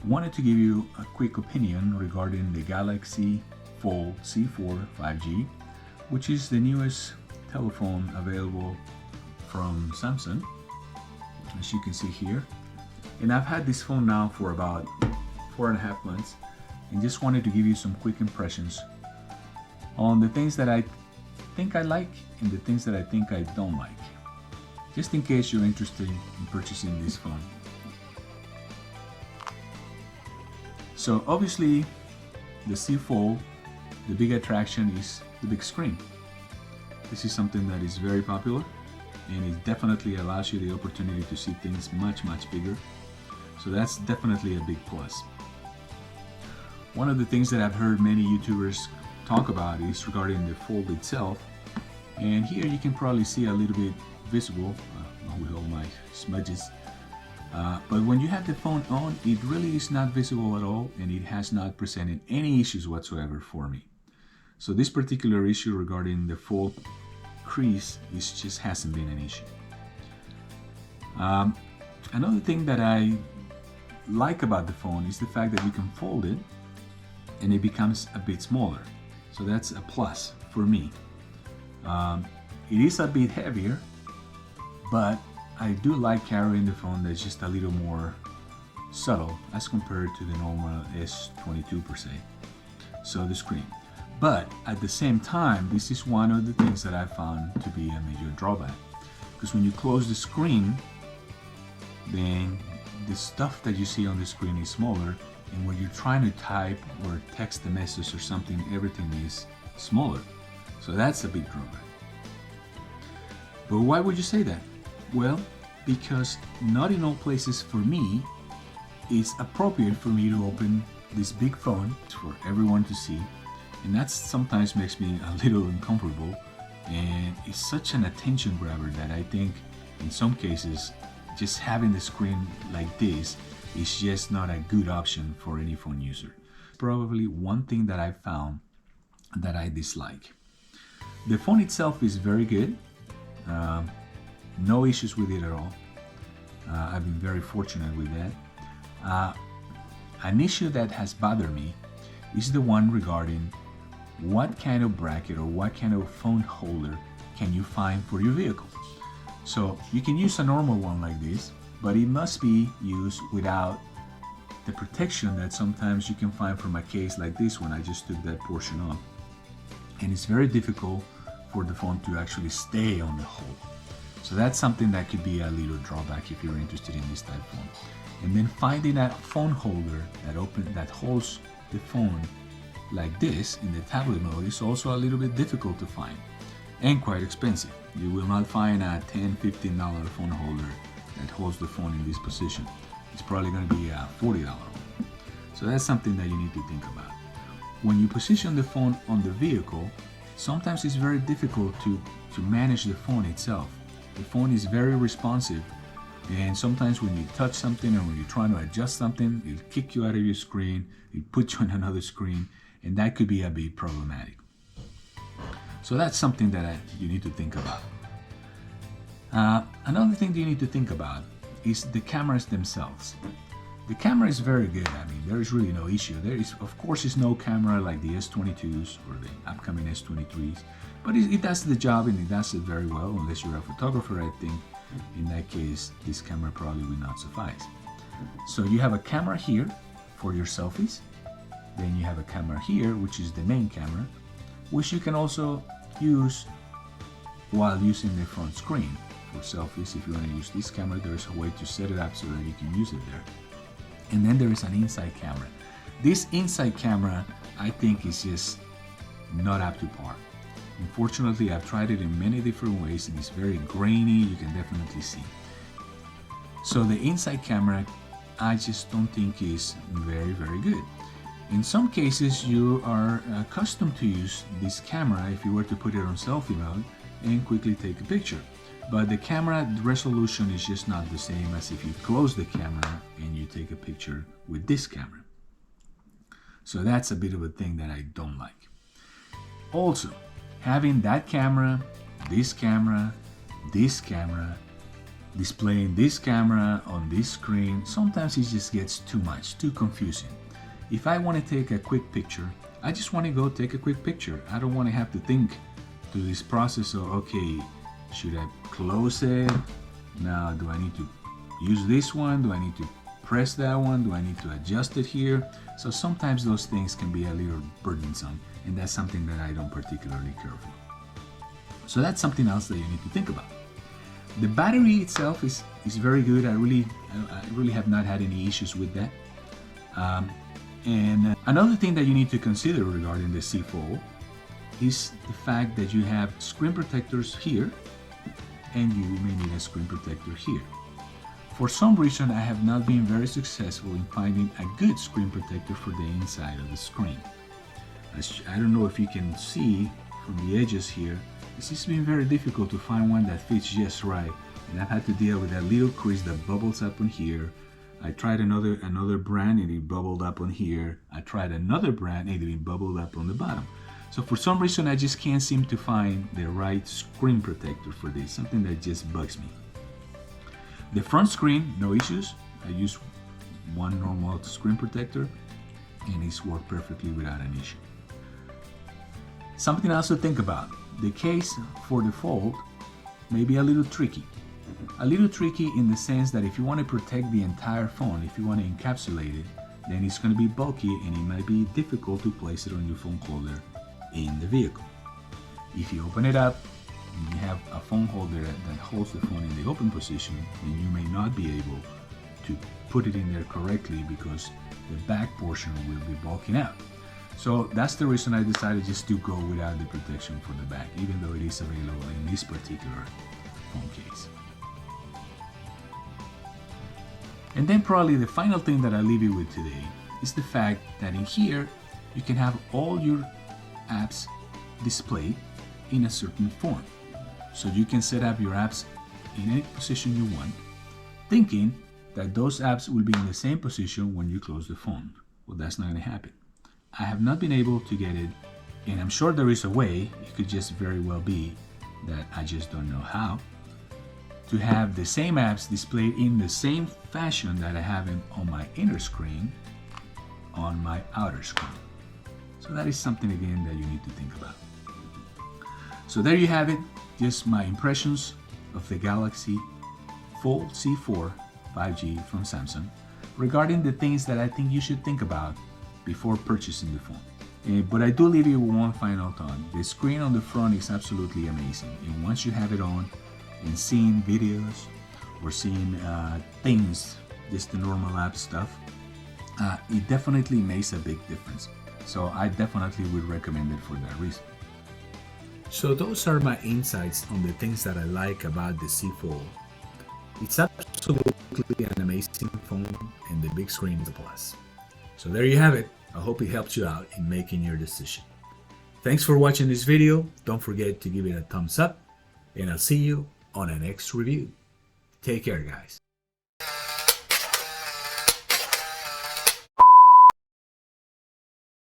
wanted to give you a quick opinion regarding the Galaxy Fold C4 5G, which is the newest telephone available from Samsung, as you can see here. And I've had this phone now for about 4.5 months, and just wanted to give you some quick impressions on the things that I think I like and the things that I think I don't like, just in case you're interested in purchasing this phone. So obviously the C Fold, the big attraction is the big screen. This is something that is very popular, and it definitely allows you the opportunity to see things much bigger. So that's definitely a big plus. One of the things that I've heard many YouTubers talk about is regarding the Fold itself. And here you can probably see a little bit visible with all my smudges. But when you have the phone on, it really is not visible at all, and it has not presented any issues whatsoever for me. So this particular issue regarding the Fold crease just hasn't been an issue. Another thing that I like about the phone is the fact that you can fold it and it becomes a bit smaller. So that's a plus for me. It is a bit heavier, but I do like carrying the phone that's just a little more subtle as compared to the normal S22 per se. So the screen. But at the same time, this is one of the things that I found to be a major drawback. Because when you close the screen, then the stuff that you see on the screen is smaller, and when you're trying to type or text a message or something, everything is smaller. So that's a big drawback. But why would you say that? Well, because not in all places for me it's appropriate for me to open this big phone for everyone to see, and that sometimes makes me a little uncomfortable, and it's such an attention grabber that I think in some cases just having the screen like this is just not a good option for any phone user. Probably one thing that I found that I dislike. The phone itself is very good. No issues with it at all. I've been very fortunate with that. An issue that has bothered me is the one regarding what kind of bracket or what kind of phone holder can you find for your vehicle. So you can use a normal one like this, but it must be used without the protection that sometimes you can find from a case like this one. I just took that portion off, and it's very difficult for the phone to actually stay on the hole. So that's something that could be a little drawback if you're interested in this type of phone. And then finding that phone holder that holds the phone like this in the tablet mode is also a little bit difficult to find and quite expensive. You will not find a $10-15 phone holder that holds the phone in this position. It's probably going to be a $40 one. So that's something that you need to think about. When you position the phone on the vehicle, sometimes it's very difficult to manage the phone itself. The phone is very responsive, and sometimes when you touch something or when you're trying to adjust something, it'll kick you out of your screen, it'll put you on another screen, and that could be a bit problematic. So that's something that you need to think about. Another thing that you need to think about is the cameras themselves. The camera is very good. I mean, there is really no issue. There is, of course, no camera like the S22s or the upcoming S23s, but it does the job, and it does it very well. Unless you're a photographer, I think in that case, this camera probably will not suffice. So you have a camera here for your selfies. Then you have a camera here, which is the main camera, which you can also use while using the front screen for selfies. If you want to use this camera, there is a way to set it up so that you can use it there. And then there is an inside camera. This inside camera, I think, is just not up to par. Unfortunately, I've tried it in many different ways, and it's very grainy. You can definitely see. So the inside camera, I just don't think is very good. In some cases, you are accustomed to use this camera if you were to put it on selfie mode and quickly take a picture. But the camera resolution is just not the same as if you close the camera and you take a picture with this camera. So that's a bit of a thing that I don't like. Also, having that camera, this camera, displaying this camera on this screen, sometimes it just gets too much, too confusing. If I want to take a quick picture, I just want to go take a quick picture. I don't want to have to think through this process of, okay, should I close it? Now, do I need to use this one? Do I need to press that one? Do I need to adjust it here? So sometimes those things can be a little burdensome, and that's something that I don't particularly care for. So that's something else that you need to think about. The battery itself is very good. I really have not had any issues with that. And another thing that you need to consider regarding the Z Fold is the fact that you have screen protectors here, and you may need a screen protector here. For some reason, I have not been very successful in finding a good screen protector for the inside of the screen. I don't know if you can see from the edges here, it's just been very difficult to find one that fits just right, and I've had to deal with that little crease that bubbles up on here. I tried another brand and it bubbled up on here. I tried another brand and it bubbled up on the bottom. So for some reason I just can't seem to find the right screen protector for this, something that just bugs me. The front screen, no issues. I use one normal screen protector and it's worked perfectly without an issue. Something else to think about. The case for the Fold may be a little tricky. A little tricky in the sense that if you want to protect the entire phone, if you want to encapsulate it, then it's going to be bulky and it might be difficult to place it on your phone holder in the vehicle. If you open it up and you have a phone holder that holds the phone in the open position, then you may not be able to put it in there correctly because the back portion will be bulking out. So that's the reason I decided just to go without the protection for the back, even though it is available in this particular phone case. And then probably the final thing that I leave you with today is the fact that in here you can have all your apps displayed in a certain form. So you can set up your apps in any position you want, thinking that those apps will be in the same position when you close the phone. Well, that's not going to happen. I have not been able to get it, and I'm sure there is a way. It could just very well be that I just don't know how to have the same apps displayed in the same fashion that I have them on my inner screen on my outer screen. So that is something again that you need to think about. So there you have it, just my impressions of the Galaxy Fold Z4 5G from Samsung regarding the things that I think you should think about before purchasing the phone. But I do leave you with one final thought. The screen on the front is absolutely amazing, and once you have it on and seeing videos or seeing things, just the normal app stuff, it definitely makes a big difference. So I definitely would recommend it for that reason. So those are my insights on the things that I like about the Z Fold. It's absolutely an amazing phone, and the big screen is a plus. So there you have it. I hope it helped you out in making your decision. Thanks for watching this video. Don't forget to give it a thumbs up, and I'll see you on the next review. Take care, guys.